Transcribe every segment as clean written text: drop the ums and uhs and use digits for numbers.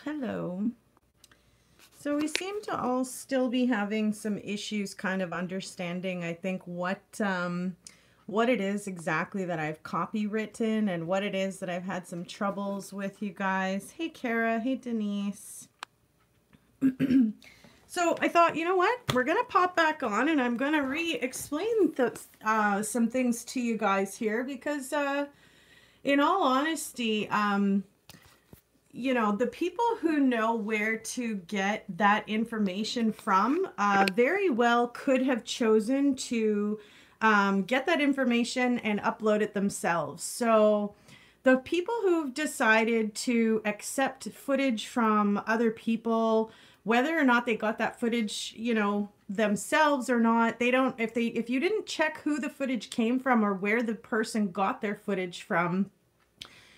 Hello. So we seem to all still be having some issues kind of understanding, I think, what it is exactly that I've copywritten and what it is that I've had some troubles with, you guys. Hey, Kara. Hey, Denise. So I thought, you know what? We're going to pop back on and I'm going to re-explain some things to you guys here because in all honesty, you know, the people who know where to get that information from very well could have chosen to get that information and upload it themselves. So the people who've decided to accept footage from other people, whether or not they got that footage, you know, themselves or not, they don't, if you didn't check who the footage came from or where the person got their footage from,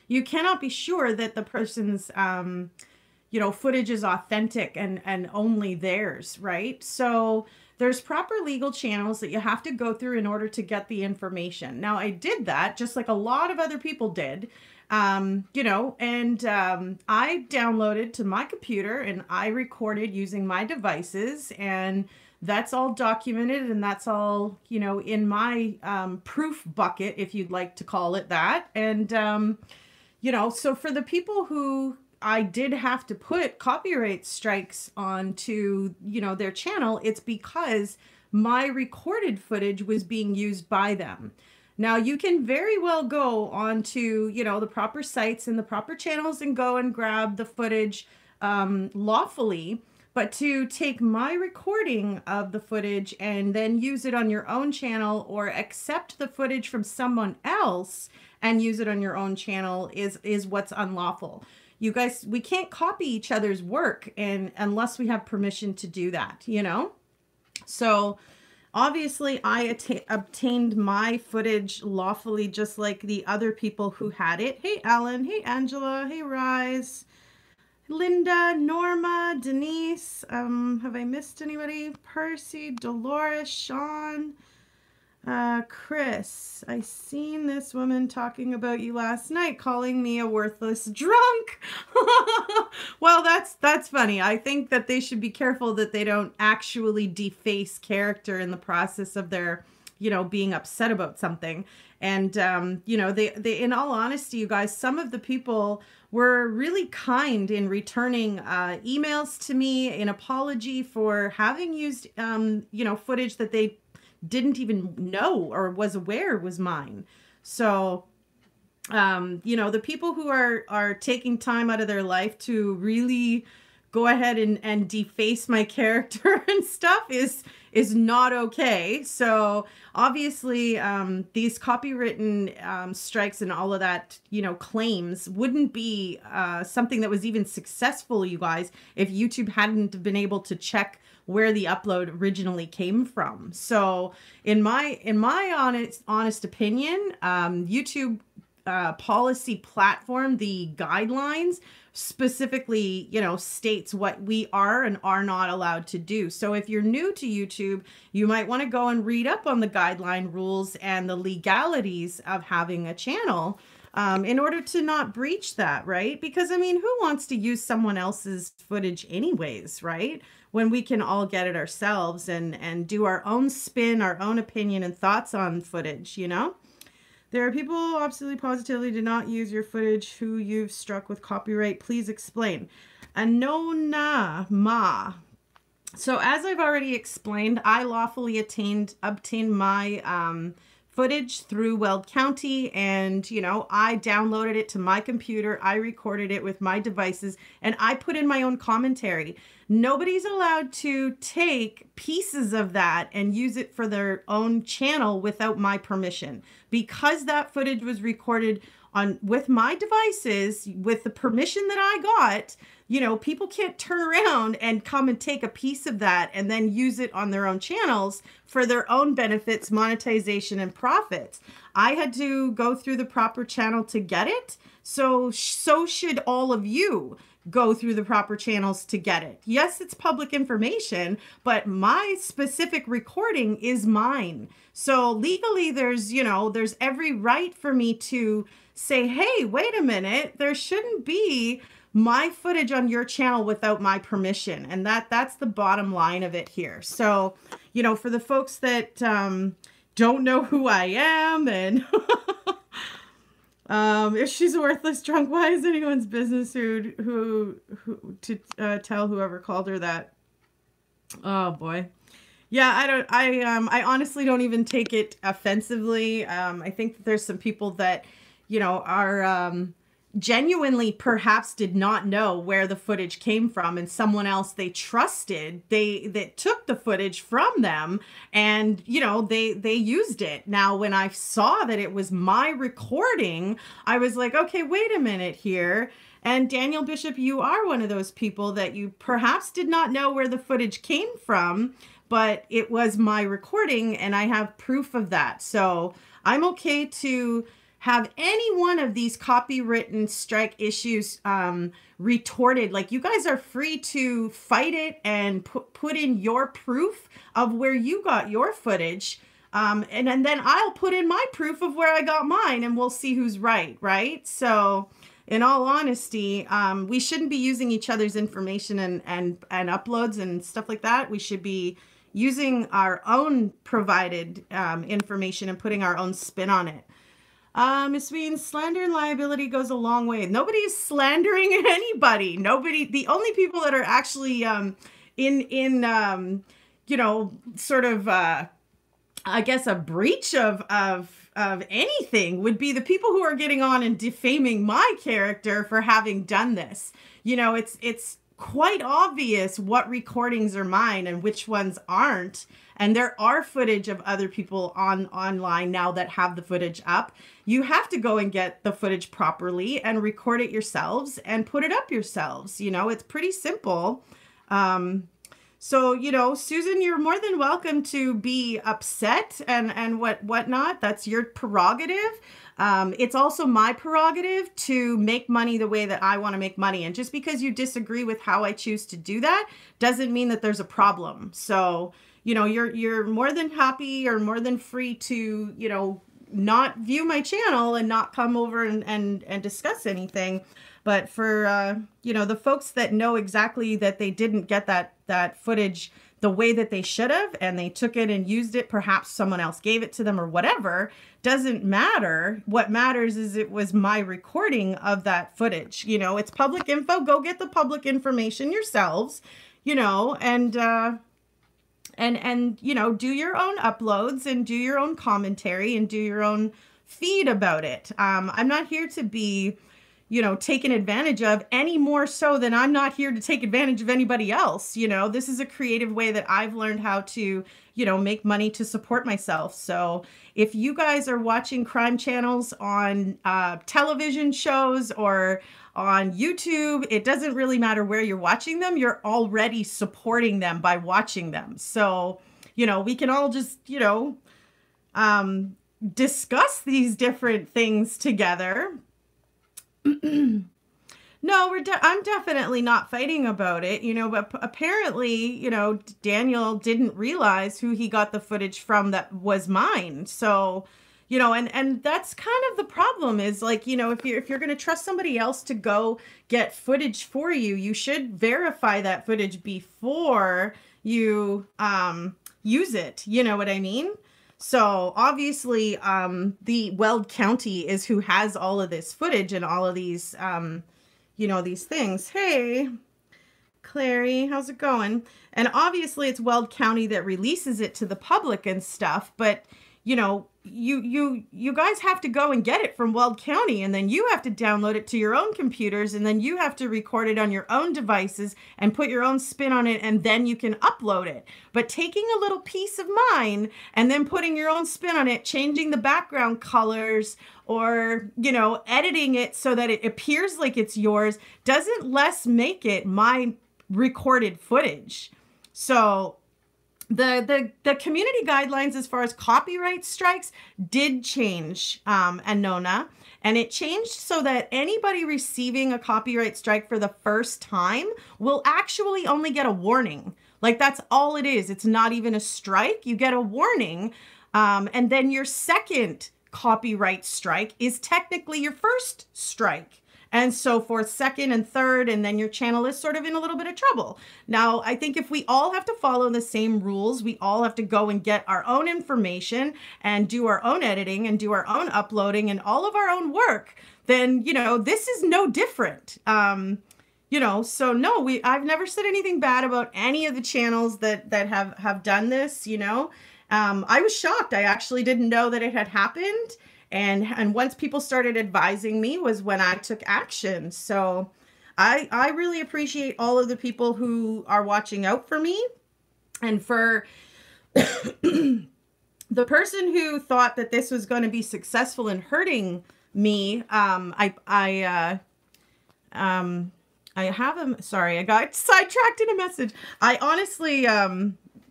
you cannot be sure that the person's, you know, footage is authentic and only theirs, right? So there's proper legal channels that you have to go through in order to get the information. Now, I did that just like a lot of other people did, you know, and I downloaded to my computer and I recorded using my devices, and that's all documented and that's all, you know, in my proof bucket, if you'd like to call it that. And, you know, so for the people who I did have to put copyright strikes onto, you know, their channel, it's because my recorded footage was being used by them. Now, you can very well go onto, you know, the proper sites and the proper channels and go and grab the footage lawfully. But to take my recording of the footage and then use it on your own channel or accept the footage from someone else and use it on your own channel is what's unlawful. You guys, we can't copy each other's work unless we have permission to do that, you know? So obviously I obtained my footage lawfully, just like the other people who had it. Hey, Alan. Hey, Angela. Hey, Rise. Linda, Norma, Denise. Have I missed anybody? Percy, Dolores, Sean, Chris. I seen this woman talking about you last night, calling me a worthless drunk. Well, that's funny. I think that they should be careful that they don't actually deface character in the process of their, you know, being upset about something. And, you know, they, in all honesty, you guys, some of the people were really kind in returning emails to me in apology for having used, you know, footage that they didn't even know or was aware was mine. So, you know, the people who are taking time out of their life to really go ahead and deface my character and stuff is not okay. So obviously these copywritten strikes and all of that, you know, claims wouldn't be something that was even successful, you guys, if YouTube hadn't been able to check where the upload originally came from. So in my honest opinion, YouTube policy platform, the guidelines specifically, you know, states what we are and are not allowed to do. So if you're new to YouTube, you might want to go and read up on the guideline rules and the legalities of having a channel in order to not breach that, right? Because I mean, who wants to use someone else's footage anyways, right? When we can all get it ourselves and do our own spin, our own opinion and thoughts on footage, you know? There are people who absolutely positively did not use your footage who you've struck with copyright. Please explain. Anona Ma. So as I've already explained, I lawfully obtained my footage through Weld County, and, you know, I downloaded it to my computer. I recorded it with my devices and I put in my own commentary. Nobody's allowed to take pieces of that and use it for their own channel without my permission. Because that footage was recorded with my devices, with the permission that I got, you know, people can't turn around and come and take a piece of that and then use it on their own channels for their own benefits, monetization, and profits. I had to go through the proper channel to get it. So should all of you. go through the proper channels to get it. Yes, it's public information, but my specific recording is mine. So legally, there's, you know, there's every right for me to say, hey, wait a minute, there shouldn't be my footage on your channel without my permission. And that's the bottom line of it here. So, you know, for the folks that don't know who I am and if she's a worthless drunk, why is anyone's business who to tell whoever called her that? Oh boy. Yeah, I honestly don't even take it offensively. I think that there's some people that, you know, are genuinely perhaps did not know where the footage came from, and someone else they trusted, that took the footage from them, and, you know, they used it. Now, when I saw that it was my recording, I was like, okay, wait a minute here. And Daniel Bishop, you are one of those people that you perhaps did not know where the footage came from, but it was my recording and I have proof of that. So I'm okay to have any one of these copywritten strike issues retorted. Like, you guys are free to fight it and put in your proof of where you got your footage. And then I'll put in my proof of where I got mine, and we'll see who's right? So in all honesty, we shouldn't be using each other's information and uploads and stuff like that. We should be using our own provided information and putting our own spin on it. Miss Ween, slander and liability goes a long way. Nobody's slandering anybody. Nobody, the only people that are actually you know, sort of I guess a breach of anything would be the people who are getting on and defaming my character for having done this. You know, it's quite obvious what recordings are mine and which ones aren't. And there are footage of other people online now that have the footage up. You have to go and get the footage properly and record it yourselves and put it up yourselves. You know, it's pretty simple. So, you know, Susan, you're more than welcome to be upset and whatnot. That's your prerogative. It's also my prerogative to make money the way that I want to make money. And just because you disagree with how I choose to do that doesn't mean that there's a problem. So, you know, you're more than happy or more than free to, you know, not view my channel and not come over and discuss anything. But for, you know, the folks that know exactly that they didn't get that footage the way that they should have, and they took it and used it, perhaps someone else gave it to them or whatever, doesn't matter. What matters is it was my recording of that footage. You know, it's public info. Go get the public information yourselves, you know, and you know, do your own uploads and do your own commentary and do your own feed about it. I'm not here to be, you know, taken advantage of any more so than I'm not here to take advantage of anybody else. You know, this is a creative way that I've learned how to, you know, make money to support myself. So if you guys are watching crime channels on television shows or on YouTube, it doesn't really matter where you're watching them. You're already supporting them by watching them. So, you know, we can all just, you know, discuss these different things together. No, I'm definitely not fighting about it, you know, but apparently, you know, Daniel didn't realize who he got the footage from that was mine. So, you know, and that's kind of the problem is, like, you know, if you're going to trust somebody else to go get footage for you, you should verify that footage before you use it. You know what I mean? So obviously, the Weld County is who has all of this footage and all of these, you know, these things. Hey, Clary, how's it going? And obviously it's Weld County that releases it to the public and stuff, but, you know, you guys have to go and get it from Weld County, and then you have to download it to your own computers, and then you have to record it on your own devices and put your own spin on it, and then you can upload it. But taking a little piece of mine and then putting your own spin on it, changing the background colors, or, you know, editing it so that it appears like it's yours, doesn't less make it my recorded footage. So the community guidelines as far as copyright strikes did change, Anona. And it changed so that anybody receiving a copyright strike for the first time will actually only get a warning. Like, that's all it is. It's not even a strike. You get a warning. And then your second copyright strike is technically your first strike. And so forth, second and third, and then your channel is sort of in a little bit of trouble. Now, I think if we all have to follow the same rules, we all have to go and get our own information and do our own editing and do our own uploading and all of our own work, then, you know, this is no different. You know, so no, I've never said anything bad about any of the channels that have done this, you know. I was shocked. I actually didn't know that it had happened. And once people started advising me was when I took action. So I really appreciate all of the people who are watching out for me. And for the person who thought that this was going to be successful in hurting me, I got sidetracked in a message. I honestly,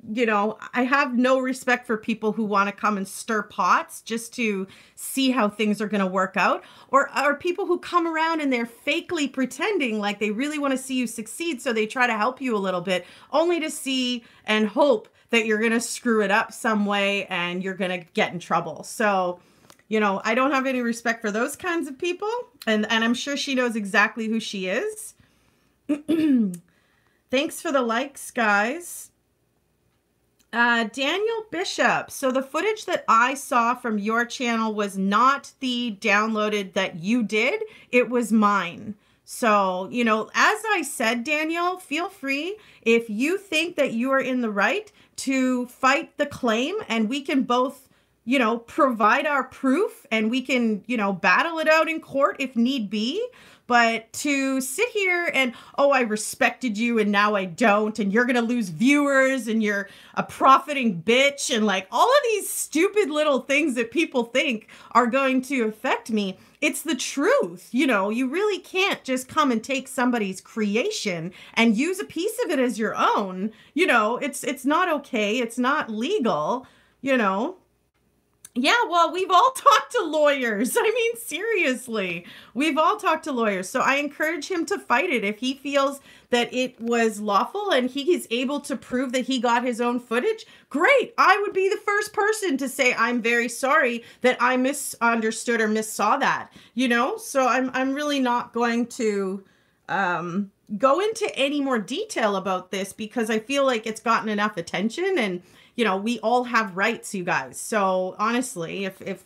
you know, I have no respect for people who want to come and stir pots just to see how things are going to work out, or people who come around and they're fakely pretending like they really want to see you succeed. So they try to help you a little bit, only to see and hope that you're going to screw it up some way and you're going to get in trouble. So, you know, I don't have any respect for those kinds of people. And I'm sure she knows exactly who she is. Thanks for the likes, guys. Daniel Bishop. So the footage that I saw from your channel was not the downloaded that you did. It was mine. So, you know, as I said, Daniel, feel free if you think that you are in the right to fight the claim, and we can both, you know, provide our proof, and we can, you know, battle it out in court if need be. But to sit here and, oh, I respected you and now I don't, and you're going to lose viewers and you're a profiting bitch, and like all of these stupid little things that people think are going to affect me. It's the truth. You know, you really can't just come and take somebody's creation and use a piece of it as your own. You know, it's not okay. It's not legal, you know. Yeah, well, we've all talked to lawyers. I mean, seriously, we've all talked to lawyers. So I encourage him to fight it if he feels that it was lawful and he is able to prove that he got his own footage. Great. I would be the first person to say, I'm very sorry that I misunderstood or missaw that, you know? So I'm really not going to go into any more detail about this, because I feel like it's gotten enough attention, and you know, we all have rights, you guys. So honestly, if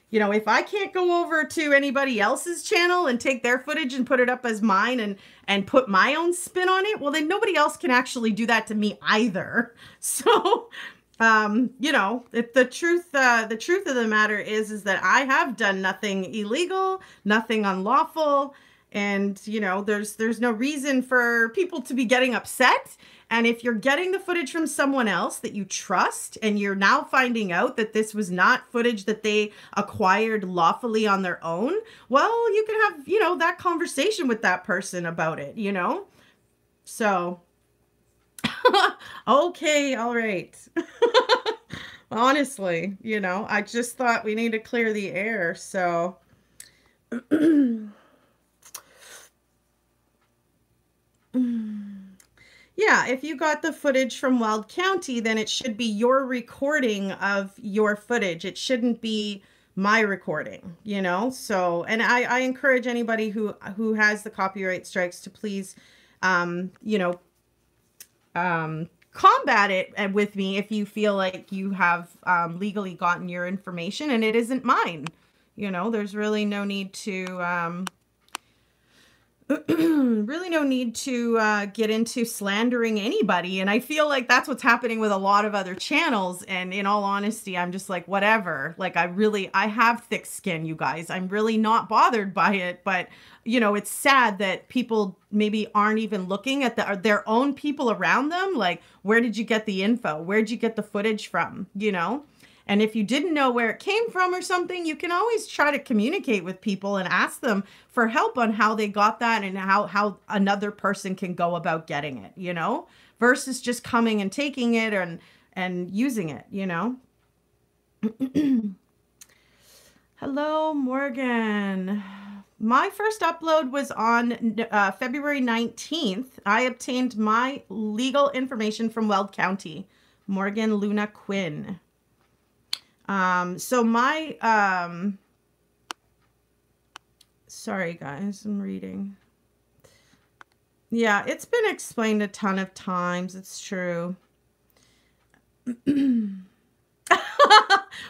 you know, if I can't go over to anybody else's channel and take their footage and put it up as mine and put my own spin on it, well, then nobody else can actually do that to me either. So, you know, if the truth of the matter is that I have done nothing illegal, nothing unlawful. And, you know, there's no reason for people to be getting upset. And if you're getting the footage from someone else that you trust, and you're now finding out that this was not footage that they acquired lawfully on their own, well, you can have, you know, that conversation with that person about it, you know? So, okay, all right. Honestly, you know, I just thought we need to clear the air, so... Yeah, if you got the footage from Weld County, then it should be your recording of your footage. It shouldn't be my recording, you know? So, and I encourage anybody who has the copyright strikes to please, you know, combat it with me if you feel like you have legally gotten your information and it isn't mine. You know, there's really no need to... really no need to get into slandering anybody. And I feel like that's what's happening with a lot of other channels. And in all honesty, I'm just like, whatever. Like, I have thick skin, you guys. I'm really not bothered by it. But, you know, it's sad that people maybe aren't even looking at their own people around them. Like, where did you get the info? Where'd you get the footage from? You know? And if you didn't know where it came from or something, you can always try to communicate with people and ask them for help on how they got that and how another person can go about getting it, you know, versus just coming and taking it and using it, you know. Hello, Morgan. My first upload was on February 19th. I obtained my legal information from Weld County. Morgan Luna Quinn. So my, sorry guys, I'm reading. Yeah, it's been explained a ton of times. It's true.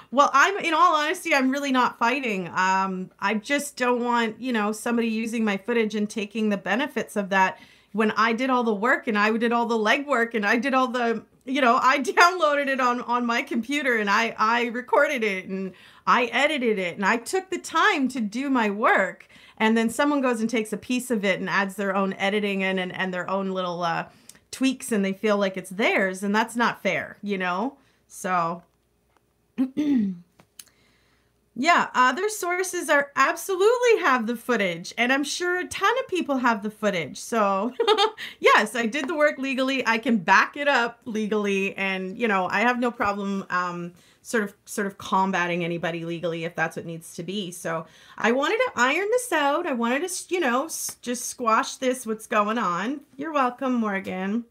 Well, in all honesty, I'm really not fighting. I just don't want, somebody using my footage and taking the benefits of that when I did all the work and I did all the legwork and I did all the, I downloaded it on my computer and I recorded it and I edited it and I took the time to do my work. And then someone goes and takes a piece of it and adds their own editing in and their own little tweaks and they feel like it's theirs. And that's not fair, So... Yeah, other sources are absolutely have the footage, and I'm sure a ton of people have the footage. So, yes, I did the work legally. I can back it up legally, and I have no problem sort of combating anybody legally if that's what needs to be. So, I wanted to iron this out. I wanted to, just squash what's going on. You're welcome, Morgan.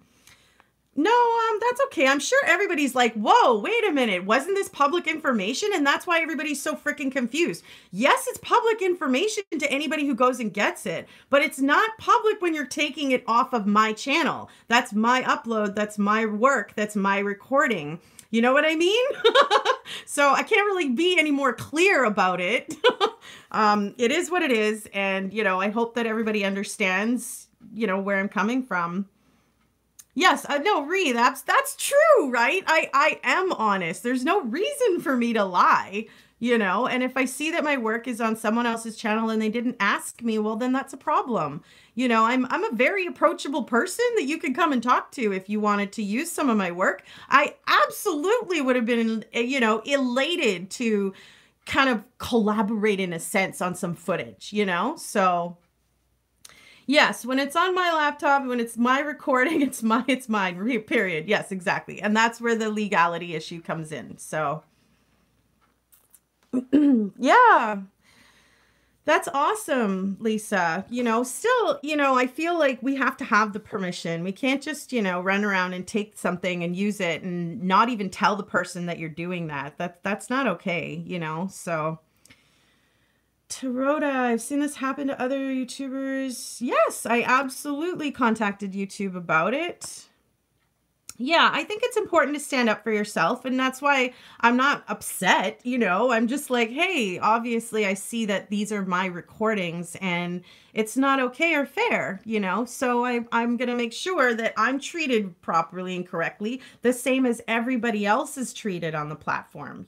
No, that's okay. I'm sure everybody's like, whoa, wait a minute. Wasn't this public information? And that's why everybody's so freaking confused. Yes, it's public information to anybody who goes and gets it, but it's not public when you're taking it off of my channel. That's my upload. That's my work. That's my recording. You know what I mean? So I can't really be any more clear about it. It is what it is. And, I hope that everybody understands, where I'm coming from. Yes, no, Ree, that's true, right? I am honest. There's no reason for me to lie, and if I see that my work is on someone else's channel and they didn't ask me, well, then that's a problem. I'm a very approachable person that you could come and talk to if you wanted to use some of my work. I absolutely would have been, elated to kind of collaborate in a sense on some footage, so... Yes, when it's on my laptop, when it's my recording, it's mine, period. Yes, exactly. And that's where the legality issue comes in. So, yeah, that's awesome, Lisa. Still, I feel like we have to have the permission. We can't just, run around and take something and use it and not even tell the person that you're doing that. That's not okay, so... Tarota, I've seen this happen to other YouTubers. Yes, I absolutely contacted YouTube about it. Yeah, I think it's important to stand up for yourself, and that's why I'm not upset, I'm just like, hey, obviously I see that these are my recordings and it's not okay or fair, so I'm going to make sure that I'm treated properly and correctly, the same as everybody else is treated on the platform,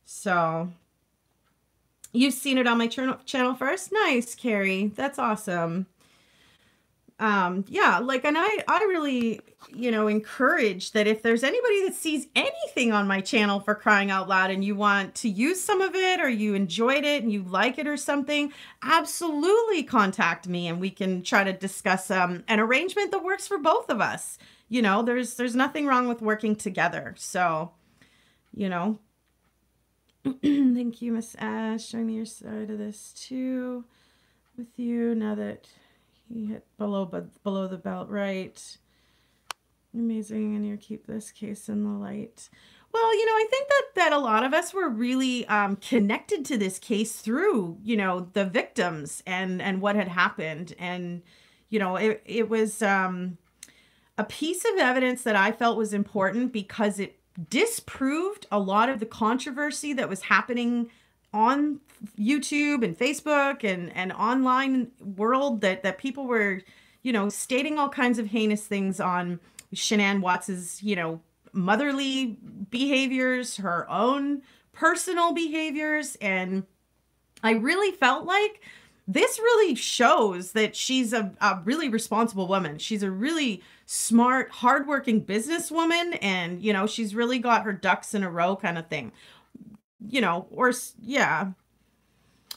So... You've seen it on my channel first? Nice, Carrie. That's awesome. Yeah, and I really, encourage that if there's anybody that sees anything on my channel, for crying out loud, and you want to use some of it or you enjoyed it and you like it or something, absolutely contact me and we can try to discuss an arrangement that works for both of us. There's nothing wrong with working together. So, Thank you, Miss Ash. Showing me your side of this too with you now that you hit below the belt, right? Amazing, and you keep this case in the light. Well, I think that a lot of us were really connected to this case through, the victims and what had happened. And, it was a piece of evidence that I felt was important because it disproved a lot of the controversy that was happening on YouTube and Facebook and online world that people were, stating all kinds of heinous things on Shanann Watts's, motherly behaviors, her own personal behaviors. And I really felt like this really shows that she's a really responsible woman. She's a really smart, hardworking businesswoman. And, she's really got her ducks in a row kind of thing, yeah.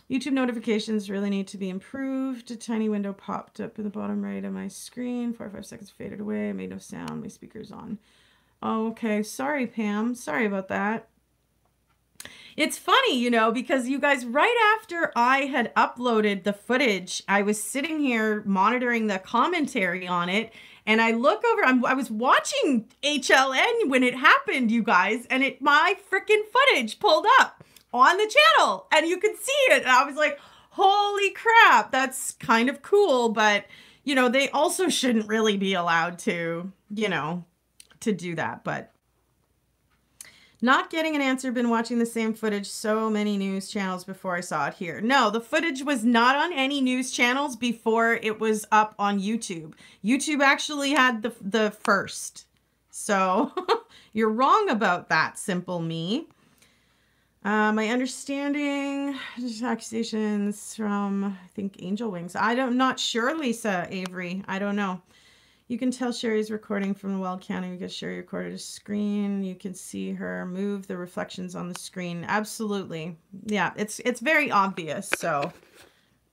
YouTube notifications really need to be improved. A tiny window popped up in the bottom right of my screen. 4 or 5 seconds faded away. I made no sound. My speaker's on. Oh, okay. Sorry, Pam. Sorry about that. It's funny, you know, because you guys, right after I had uploaded the footage, I was sitting here monitoring the commentary on it, and I look over, I was watching HLN when it happened, you guys, and my freaking footage pulled up on the channel, and you could see it, and I was like, holy crap, that's kind of cool, but, you know, they also shouldn't really be allowed to, you know, to do that, but not getting an answer, been watching the same footage so many news channels before I saw it here. No, the footage was not on any news channels before it was up on YouTube. YouTube actually had the first. So you're wrong about that, Simple Me. My understanding, accusations from, I think, Angel Wings. I'm not sure, Lisa Avery. I don't know. You can tell Sherry's recording from the Weld County because Sherry recorded a screen. You can see her move the reflections on the screen. Absolutely. Yeah, it's very obvious. So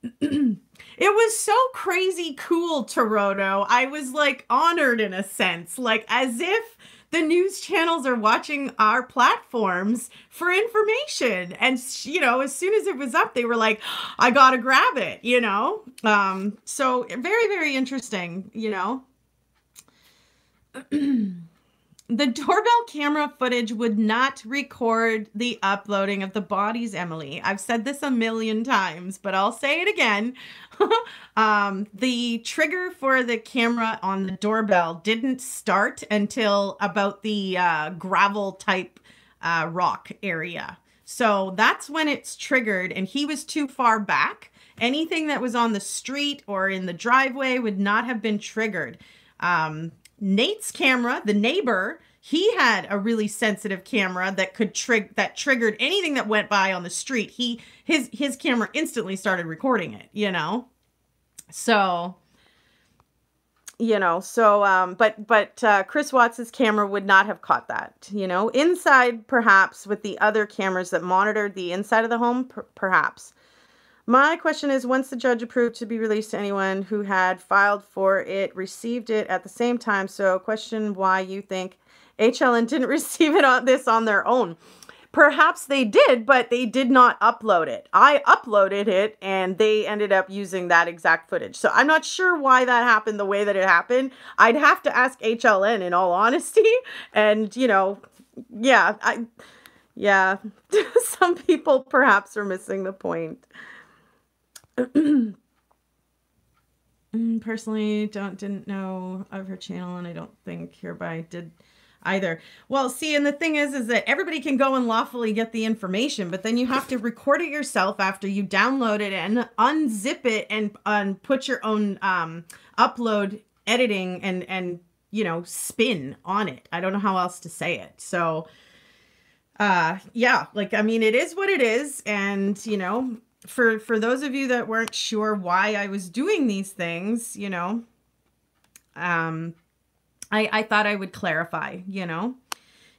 it was so crazy cool, Toronto. I was like honored in a sense, like as if the news channels are watching our platforms for information. And, you know, as soon as it was up, they were like, I got to grab it, you know? So very, very interesting, you know? The doorbell camera footage would not record the uploading of the bodies, Emily. I've said this a million times, but I'll say it again. The trigger for the camera on the doorbell didn't start until about the gravel type rock area. So that's when it's triggered, and he was too far back. Anything that was on the street or in the driveway would not have been triggered. Nate's camera, the neighbor, he had a really sensitive camera that could triggered anything that went by on the street. His camera instantly started recording it, you know? So, you know, so, but Chris Watts's camera would not have caught that, you know? Inside, perhaps, with the other cameras that monitored the inside of the home, perhaps. My question is, once the judge approved to be released to anyone who had filed for it, received it at the same time. So question why you think HLN didn't receive it on their own. Perhaps they did, but they did not upload it. I uploaded it and they ended up using that exact footage. So I'm not sure why that happened the way that it happened. I'd have to ask HLN in all honesty. And, you know, yeah, some people perhaps are missing the point. Personally, didn't know of her channel, and I don't think hereby did either. Well, see, and the thing is that everybody can go and lawfully get the information, but then you have to record it yourself after you download it and unzip it and put your own upload editing and you know, spin on it. I don't know how else to say it. So yeah, like, I mean, it is what it is, and you know, for those of you that weren't sure why I was doing these things, you know, I thought I would clarify, you know.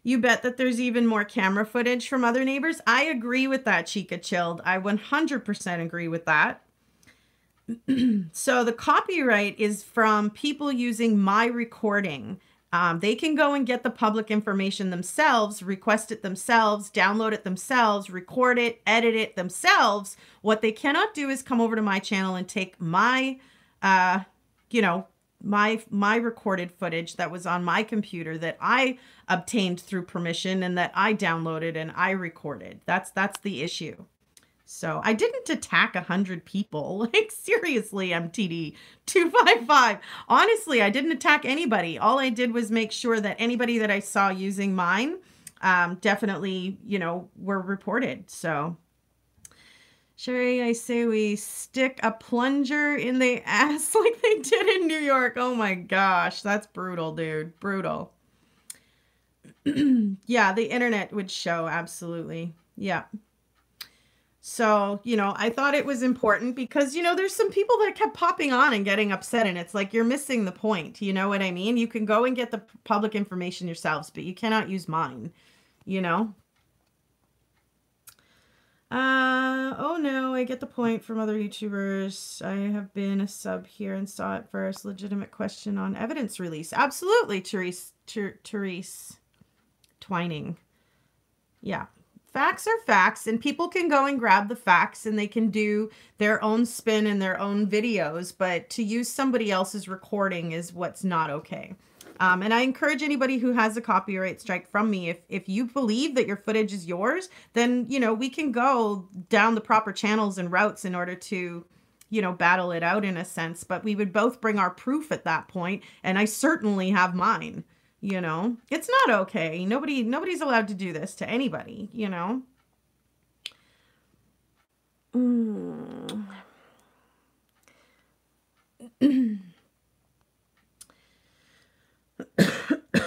You bet that there's even more camera footage from other neighbors. I agree with that, Chica Chilled. I 100% agree with that. So the copyright is from people using my recording. They can go and get the public information themselves, request it themselves, download it themselves, record it, edit it themselves. What they cannot do is come over to my channel and take my, you know, my recorded footage that was on my computer that I obtained through permission and that I downloaded and I recorded. That's the issue. So I didn't attack 100 people. Like, seriously, MTD 255. Honestly, I didn't attack anybody. All I did was make sure that anybody that I saw using mine definitely, you know, were reported. So, Sherry, I say we stick a plunger in the ass like they did in New York. Oh my gosh, that's brutal, dude. Brutal. Yeah, the internet would show, absolutely. Yeah. So, you know, I thought it was important because, you know, there's some people that kept popping on and getting upset, and it's like, you're missing the point. You know what I mean? You can go and get the public information yourselves, but you cannot use mine, you know? Oh no, I get the point from other YouTubers. I have been a sub here and saw it first. Legitimate question on evidence release. Absolutely, Therese Twining. Yeah. Facts are facts, and people can go and grab the facts and they can do their own spin and their own videos, but to use somebody else's recording is what's not okay. And I encourage anybody who has a copyright strike from me, if you believe that your footage is yours, then, you know, we can go down the proper channels and routes in order to, you know, battle it out in a sense, but we would both bring our proof at that point, and I certainly have mine. You know, it's not okay. Nobody's allowed to do this to anybody, you know.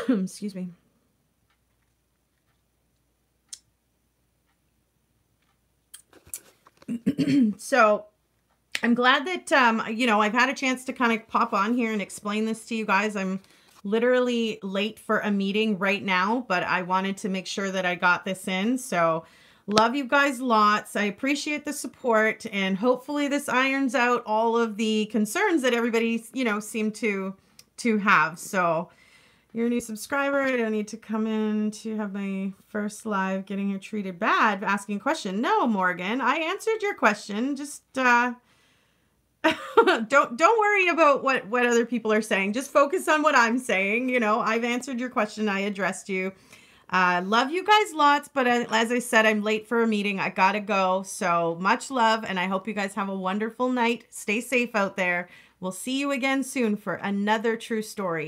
Excuse me. So I'm glad that, you know, I've had a chance to kind of pop on here and explain this to you guys. I'm literally late for a meeting right now, but I wanted to make sure that I got this in. So love you guys lots. I appreciate the support, and hopefully this irons out all of the concerns that everybody, you know, seemed to have. So you're a new subscriber. I don't need to come in to have my first live getting here treated bad, asking a question. No, Morgan, I answered your question. Just, don't worry about what other people are saying. Just focus on what I'm saying. You know, I've answered your question. I addressed you. Love you guys lots, but as I said, I'm late for a meeting. I gotta go. So much love, and I hope you guys have a wonderful night. Stay safe out there. We'll see you again soon for another true story.